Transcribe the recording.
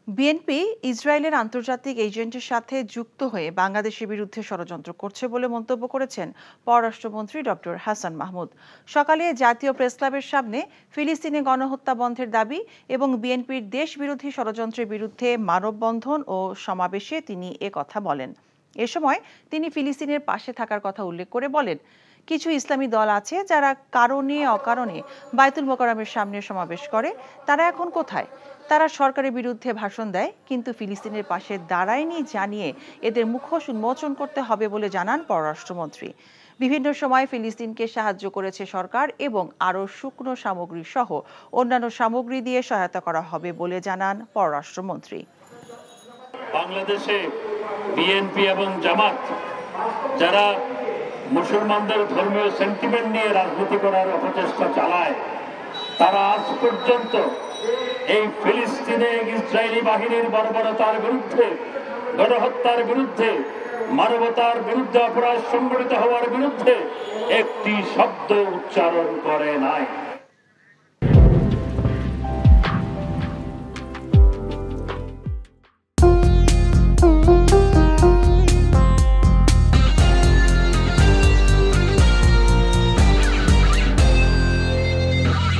BNP ইসরায়েলের আন্তর্জাতিক এজেন্টের সাথে যুক্ত হয়ে বাংলাদেশের বিরুদ্ধে ষড়যন্ত্র করছে বলে মন্তব্য করেছেন পররাষ্ট্রমন্ত্রী ডক্টর হাসান মাহমুদ। সকালে জাতীয় প্রেসক্লাবের সামনে ফিলিস্তিনে গণহত্যা বন্ধের দাবি এবং বিএনপির দেশবিরোধী ষড়যন্ত্রের বিরুদ্ধে মানববন্ধন ও সমাবেশে তিনি কথা বলেন। এ সময় তিনি ফিলিস্তিনের পাশে থাকার কথা উল্লেখ করে বলেন, কিছু ইসলামী দল আছে যারা কারণে অকারণে বায়তুল মোকাররমের সামনে সমাবেশ করে, তারা এখন কোথায়? তারা সরকারের বিরুদ্ধে ভাষণ দেয়, কিন্তু ফিলিস্তিনের পাশে দাঁড়ায়নি জানিয়ে এদের মুখোশ উন্মোচন করতে হবে বলে জানান পররাষ্ট্রমন্ত্রী। বিভিন্ন সময় ফিলিস্তিনকে সাহায্য করেছে সরকার এবং আরও শুকনো সামগ্রী সহ অন্যান্য সামগ্রী দিয়ে সহায়তা করা হবে বলে জানান পররাষ্ট্রমন্ত্রী। বাংলাদেশে বিএনপি এবং জামাত যারা মুসলমানদের ধর্মীয় সেন্টিমেন্ট নিয়ে রাজনীতি করার অপচেষ্টা চালায়, তারা আজ পর্যন্ত এই ফিলিস্তিনে ইসরায়েলি বাহিনীর বর্বরতার বিরুদ্ধে, গণহত্যার বিরুদ্ধে, মানবতার বিরুদ্ধে অপরাধ সংঘটিত হওয়ার বিরুদ্ধে একটি শব্দ উচ্চারণ করে নাই।